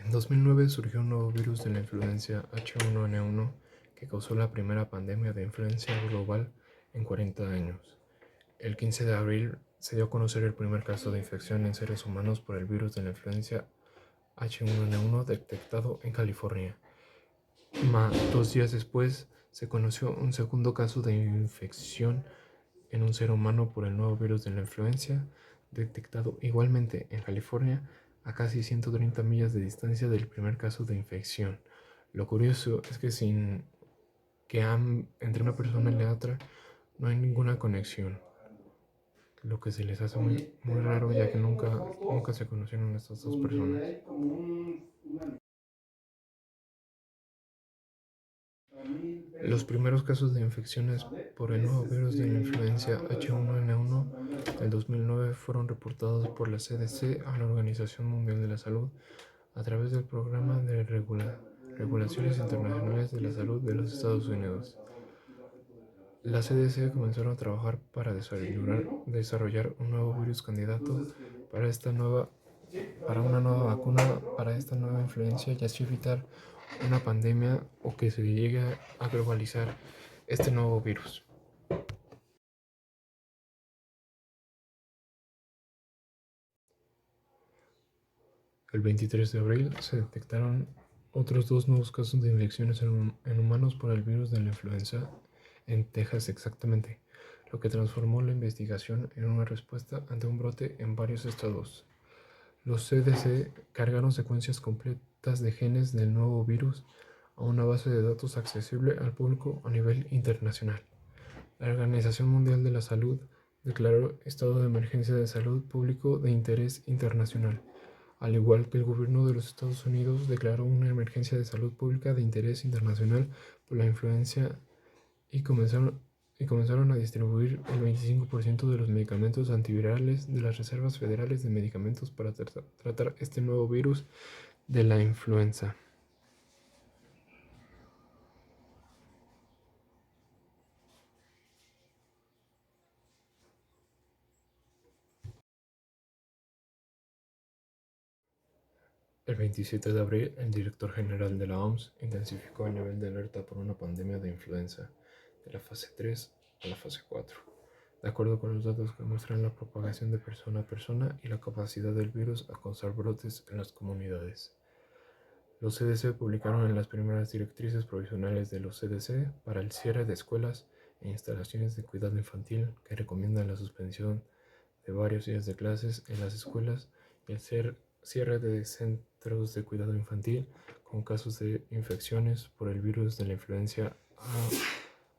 En 2009 surgió un nuevo virus de la influencia H1N1 que causó la primera pandemia de influencia global en 40 años. El 15 de abril se dio a conocer el primer caso de infección en seres humanos por el virus de la influencia H1N1 detectado en California. 2 días después se conoció un segundo caso de infección en un ser humano por el nuevo virus de la influencia, detectado igualmente en California, a casi 130 millas de distancia del primer caso de infección. Lo curioso es que sin que entre una persona y la otra no hay ninguna conexión, lo que se les hace muy raro, ya que nunca se conocieron estas dos personas. Los primeros casos de infecciones por el nuevo virus de la influencia H1N1 del 2009 fueron reportados por la CDC a la Organización Mundial de la Salud a través del Programa de Regulaciones Internacionales de la Salud de los Estados Unidos. La CDC comenzaron a trabajar para desarrollar un nuevo virus candidato para una nueva vacuna para esta nueva influencia y así evitar una pandemia o que se llegue a globalizar este nuevo virus. El 23 de abril se detectaron otros 2 nuevos casos de infecciones en humanos por el virus de la influenza en Texas exactamente, lo que transformó la investigación en una respuesta ante un brote en varios estados. Los CDC cargaron secuencias completas de genes del nuevo virus a una base de datos accesible al público a nivel internacional. La Organización Mundial de la Salud declaró estado de emergencia de salud público de interés internacional, al igual que el gobierno de los Estados Unidos declaró una emergencia de salud pública de interés internacional por la influencia y comenzaron a distribuir el 25% de los medicamentos antivirales de las reservas federales de medicamentos para tratar este nuevo virus de la influenza. El 27 de abril, el director general de la OMS intensificó el nivel de alerta por una pandemia de influenza de la fase 3 a la fase 4, de acuerdo con los datos que muestran la propagación de persona a persona y la capacidad del virus a causar brotes en las comunidades. Los CDC publicaron en las primeras directrices provisionales de los CDC para el cierre de escuelas e instalaciones de cuidado infantil que recomiendan la suspensión de varios días de clases en las escuelas y el cierre de centros de cuidado infantil con casos de infecciones por el virus de la influencia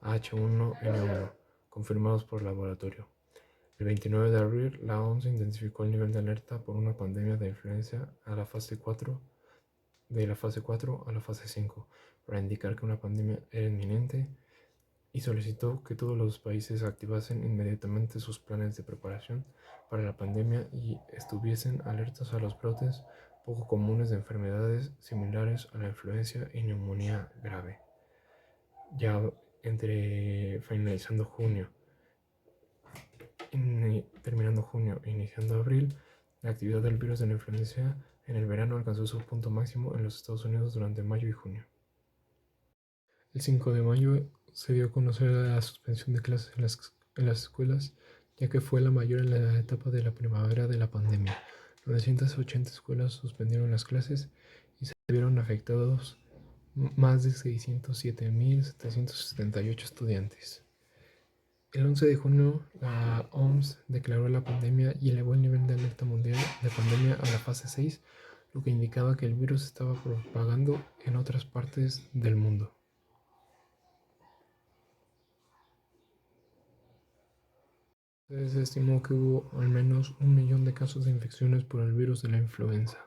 H1N1 confirmados por laboratorio. El 29 de abril, la OMS intensificó el nivel de alerta por una pandemia de influenza a la fase 4 de la fase 4 a la fase 5 para indicar que una pandemia era inminente y solicitó que todos los países activasen inmediatamente sus planes de preparación para la pandemia y estuviesen alertas a los brotes poco comunes de enfermedades similares a la influenza y neumonía grave. Ya terminando junio e iniciando abril, la actividad del virus de la influenza en el verano alcanzó su punto máximo en los Estados Unidos durante mayo y junio. El 5 de mayo se dio a conocer la suspensión de clases en las escuelas, ya que fue la mayor en la etapa de la primavera de la pandemia. 980 escuelas suspendieron las clases y se vieron afectados más de 607.778 estudiantes. El 11 de junio, la OMS declaró la pandemia y elevó el nivel de alerta mundial de pandemia a la fase 6, lo que indicaba que el virus estaba propagando en otras partes del mundo. Se estimó que hubo al menos 1 millón de casos de infecciones por el virus de la influenza.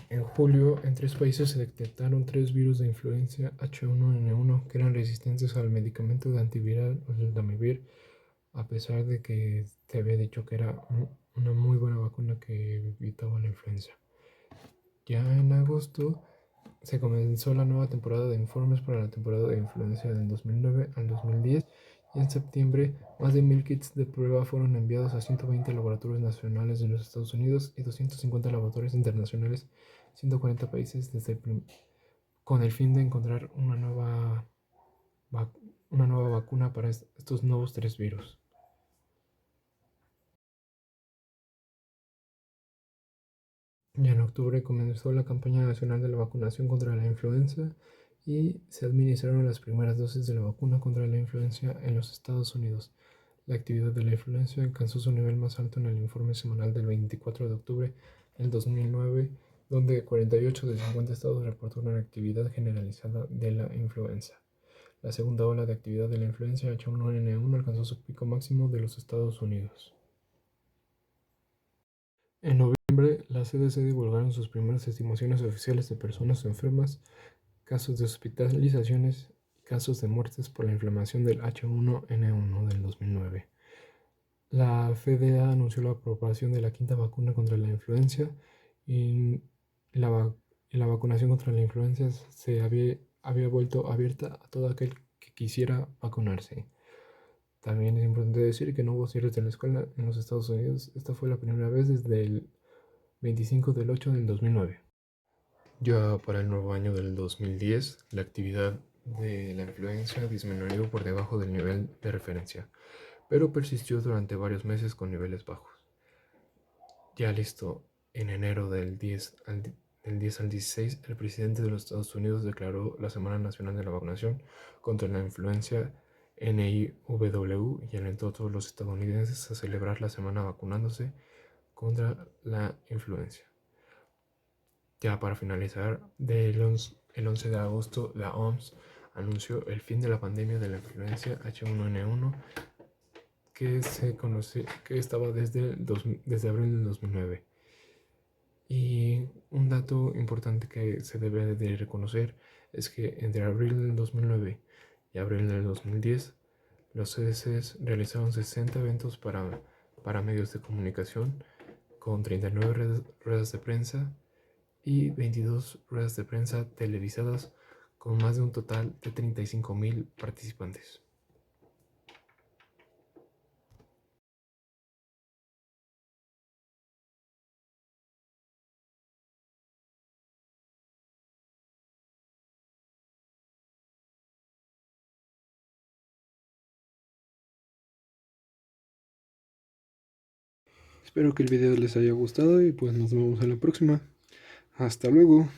En julio, en 3 países se detectaron 3 virus de influenza H1N1 que eran resistentes al medicamento de antiviral, el Damivir, a pesar de que te había dicho que era una muy buena vacuna que evitaba la influenza. Ya en agosto se comenzó la nueva temporada de informes para la temporada de influenza del 2009 al 2010 Y en septiembre, más de 1000 kits de prueba fueron enviados a 120 laboratorios nacionales de los Estados Unidos y 250 laboratorios internacionales, 140 países con el fin de encontrar una nueva vacuna para estos nuevos tres virus. Ya en octubre comenzó la campaña nacional de la vacunación contra la influenza y se administraron las primeras dosis de la vacuna contra la influenza en los Estados Unidos. La actividad de la influenza alcanzó su nivel más alto en el informe semanal del 24 de octubre del 2009, donde 48 de 50 estados reportaron una actividad generalizada de la influenza. La segunda ola de actividad de la influenza H1N1 alcanzó su pico máximo de los Estados Unidos. En noviembre, la CDC divulgaron sus primeras estimaciones oficiales de personas enfermas, casos de hospitalizaciones y casos de muertes por la inflamación del H1N1 del 2009. La FDA anunció la aprobación de la quinta vacuna contra la influenza y la vacunación contra la influenza había vuelto abierta a todo aquel que quisiera vacunarse. También es importante decir que no hubo cierres de la escuela en los Estados Unidos. Esta fue la primera vez desde el 25 del 8 del 2009. Ya para el nuevo año del 2010, la actividad de la influenza disminuyó por debajo del nivel de referencia, pero persistió durante varios meses con niveles bajos. Ya listo, en enero del 10 al 16, el presidente de los Estados Unidos declaró la Semana Nacional de la Vacunación contra la Influenza NIW y alentó a todos los estadounidenses a celebrar la semana vacunándose contra la influenza. Ya para finalizar, el 11 de agosto, la OMS anunció el fin de la pandemia de la influenza H1N1 que estaba desde abril del 2009. Y un dato importante que se debe de reconocer es que entre abril del 2009 y abril del 2010, los CDCs realizaron 60 eventos para medios de comunicación con 39 ruedas de prensa y 22 ruedas de prensa televisadas con más de un total de 35,000 participantes. Espero que el video les haya gustado y pues nos vemos en la próxima. Hasta luego.